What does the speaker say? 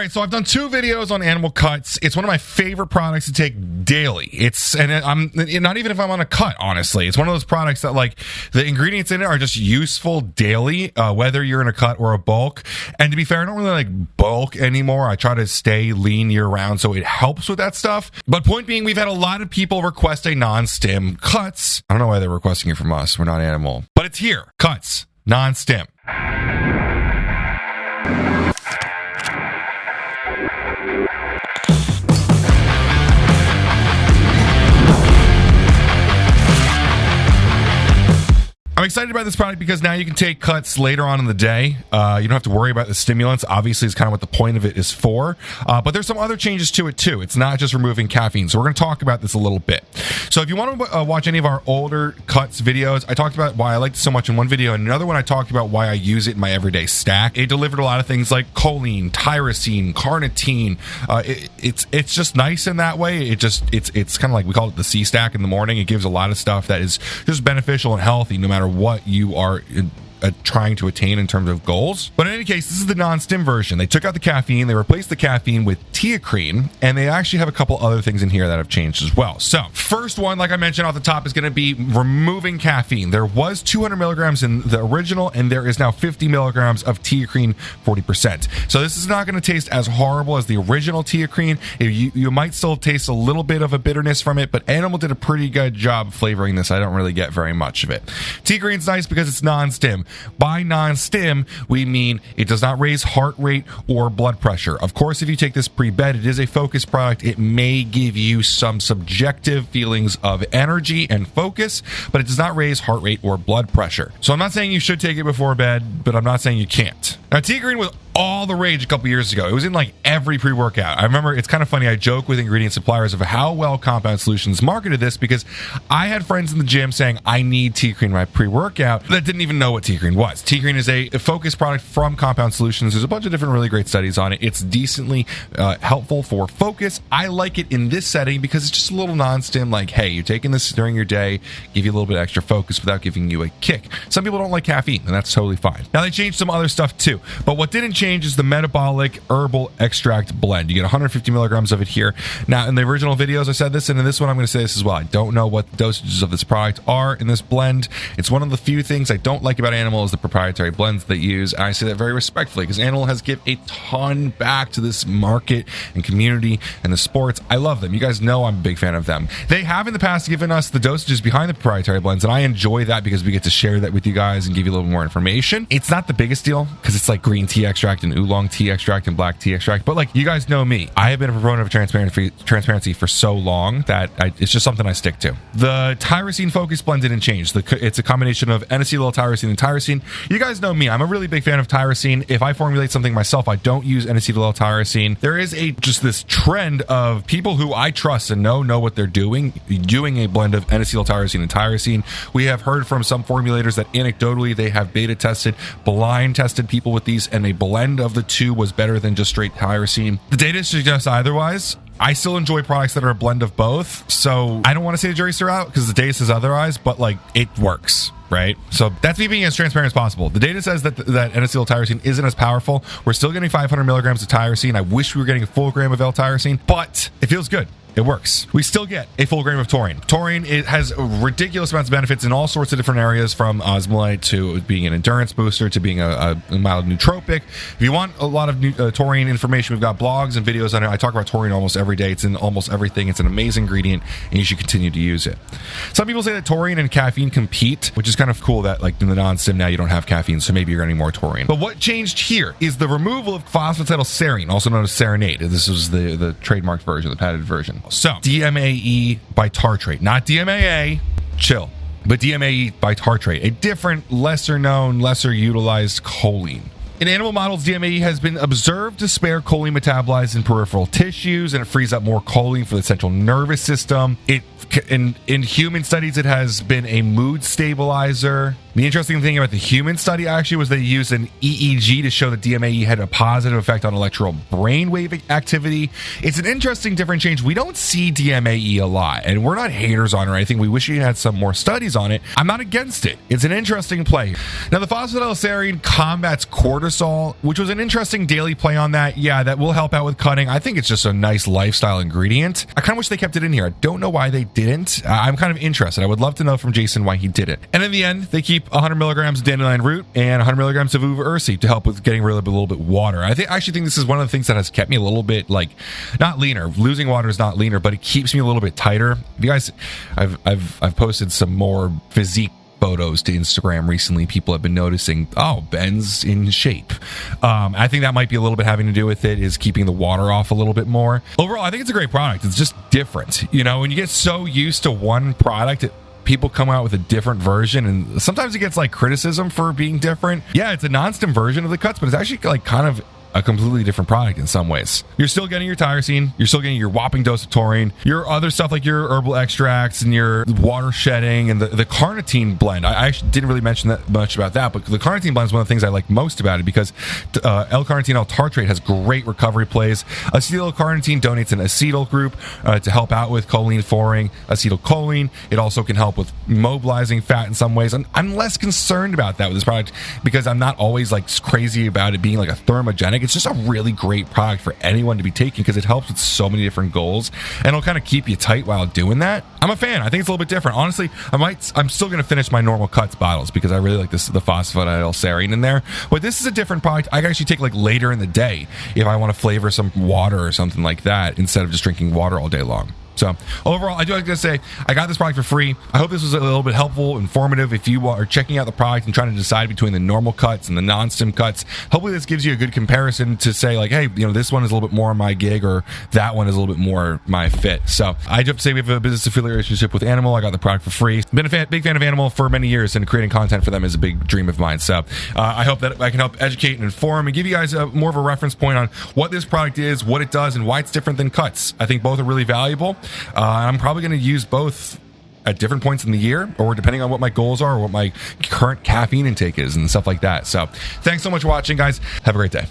right, so I've done 2 videos on animal cuts. It's one of my favorite products to take daily. I'm not even if I'm on a cut, honestly. It's one of those products that, like, the ingredients in it are just useful daily, whether you're in a cut or a bulk. And to be fair, I don't really like bulk anymore. I try to stay lean year round, so it helps with that stuff. But point being, we've had a lot of people request a non-stim cuts. I don't know why they're requesting it from us. We're not animal. But it's here. Cuts. Non-stim. I'm excited about this product because now you can take cuts later on in the day. You don't have to worry about the stimulants. Obviously, it's kind of what the point of it is for. But there's some other changes to it, too. It's not just removing caffeine. So we're going to talk about this a little bit. So if you want to watch any of our older cuts videos, I talked about why I liked it so much in one video. And another one, I talked about why I use it in my everyday stack. It delivered a lot of things like choline, tyrosine, carnitine. It's just nice in that way. It's kind of like, we call it the C stack in the morning. It gives a lot of stuff that is just beneficial and healthy no matter what you are trying to attain in terms of goals. But in any case, this is the non-stim version. They took out the caffeine, they replaced the caffeine with teacrine, and they actually have a couple other things in here that have changed as well. So first one, like I mentioned off the top, is going to be removing caffeine. There was 200 milligrams in the original, and there is now 50 milligrams of teacrine, 40%. So this is not going to taste as horrible as the original teacrine. You might still taste a little bit of a bitterness from it, but Animal did a pretty good job flavoring this. I don't really get very much of it. Teacrine's nice because it's non-stim. By non-stim, we mean it does not raise heart rate or blood pressure. Of course, if you take this pre-bed, it is a focus product. It may give you some subjective feelings of energy and focus, but it does not raise heart rate or blood pressure. So I'm not saying you should take it before bed, but I'm not saying you can't. Now, teacrine was all the rage a couple years ago. It was in like every pre-workout. I remember, it's kind of funny, I joke with ingredient suppliers of how well Compound Solutions marketed this, because I had friends in the gym saying, I need teacrine in my pre-workout, that didn't even know what teacrine was. Teacrine is a focus product from Compound Solutions. There's a bunch of different really great studies on it. It's decently helpful for focus. I like it in this setting because it's just a little non-stim, like, hey, you're taking this during your day, give you a little bit extra focus without giving you a kick. Some people don't like caffeine, and that's totally fine. Now, they changed some other stuff too, but what didn't change is the metabolic herbal extract blend. You get 150 milligrams of it here. Now, in the original videos, I said this, and in this one, I'm going to say this as well. I don't know what the dosages of this product are in this blend. It's one of the few things I don't like about Animal is the proprietary blends they use, and I say that very respectfully because Animal has given a ton back to this market and community and the sports. I love them. You guys know I'm a big fan of them. They have in the past given us the dosages behind the proprietary blends, and I enjoy that because we get to share that with you guys and give you a little more information. It's not the biggest deal because it's like green tea extract and oolong tea extract and black tea extract, but like, you guys know me, I have been a proponent of transparency for so long that it's just something I stick to. The tyrosine focus blend didn't change. It's a combination of N-acetylL-tyrosine and tyrosine. You guys know me, I'm a really big fan of tyrosine. If I formulate something myself, I don't use N-acetylL-tyrosine. There is just this trend of people who I trust and know what they're doing a blend of N-acetyltyrosine and tyrosine. We have heard from some formulators that anecdotally they have beta tested, blind tested people with these, and a blend of the two was better than just straight tyrosine. The data suggests otherwise. I still enjoy products that are a blend of both, so I don't want to say the jury's still out because the data says otherwise, but like, it works, right? So that's me being as transparent as possible. The data says that N-acetyltyrosine isn't as powerful. We're still getting 500 milligrams of tyrosine. I wish we were getting a full gram of L-tyrosine, but it feels good. It works. We still get a full gram of taurine. Taurine, it has ridiculous amounts of benefits in all sorts of different areas, from osmolyte to being an endurance booster to being a mild nootropic. If you want a lot of taurine information, we've got blogs and videos on it. I talk about taurine almost every day. It's in almost everything. It's an amazing ingredient, and you should continue to use it. Some people say that taurine and caffeine compete, which is kind of cool that like in the non-stim now you don't have caffeine, so maybe you're getting more taurine. But what changed here is the removal of phosphatidylserine, also known as Serenade. This was the trademarked version, the patented version. So DMAE by tartrate, not DMAA, chill, but DMAE by tartrate, a different, lesser known, lesser utilized choline. In animal models, DMAE has been observed to spare choline metabolized in peripheral tissues, and it frees up more choline for the central nervous system. In human studies, it has been a mood stabilizer. The interesting thing about the human study actually was they used an EEG to show that DMAE had a positive effect on electrical brainwave activity. It's an interesting different change. We don't see DMAE a lot, and we're not haters on it or anything. We wish we had some more studies on it. I'm not against it. It's an interesting play. Now, the phosphatidylserine combats cortisol resveratrol, which was an interesting daily play on that. Yeah, that will help out with cutting. I think it's just a nice lifestyle ingredient. I kind of wish they kept it in here. I don't know why they didn't. I'm kind of interested. I would love to know from Jason why he did it. And in the end, they keep 100 milligrams of dandelion root and 100 milligrams of uva ursi to help with getting rid of a little bit water. I actually think this is one of the things that has kept me a little bit like not leaner. Losing water is not leaner, but it keeps me a little bit tighter. If you guys, I've posted some more physique photos to Instagram recently. People have been noticing, oh, Ben's in shape. I think that might be a little bit having to do with it, is keeping the water off a little bit more. Overall, I think it's a great product. It's just different. You know, when you get so used to one product, people come out with a different version, and sometimes it gets like criticism for being different. Yeah, it's a non-stim version of the cuts, but it's actually like kind of a completely different product in some ways. You're still getting your tyrosine, you're still getting your whopping dose of taurine, your other stuff like your herbal extracts and your water shedding and the carnitine blend. I actually didn't really mention that much about that, but the carnitine blend is one of the things I like most about it, because L-carnitine L-tartrate has great recovery plays. Acetyl-carnitine donates an acetyl group to help out with choline-4ing acetylcholine. It also can help with mobilizing fat in some ways. I'm less concerned about that with this product, because I'm not always like crazy about it being like a thermogenic. It's just a really great product for anyone to be taking, because it helps with so many different goals, and it'll kind of keep you tight while doing that. I'm a fan. I think it's a little bit different. Honestly, I'm still going to finish my normal cuts bottles, because I really like the phosphatidylserine in there. But this is a different product I can actually take like later in the day if I want to flavor some water or something like that, instead of just drinking water all day long. So overall, I do like to say I got this product for free. I hope this was a little bit helpful, informative. If you are checking out the product and trying to decide between the normal cuts and the non-stim cuts, hopefully this gives you a good comparison to say like, hey, you know, this one is a little bit more my gig, or that one is a little bit more my fit. So I do have to say we have a business affiliate relationship with Animal. I got the product for free. Been a big fan of Animal for many years, and creating content for them is a big dream of mine. So I hope that I can help educate and inform and give you guys more of a reference point on what this product is, what it does, and why it's different than cuts. I think both are really valuable. I'm probably going to use both at different points in the year, or depending on what my goals are, or what my current caffeine intake is and stuff like that. So thanks so much for watching, guys. Have a great day.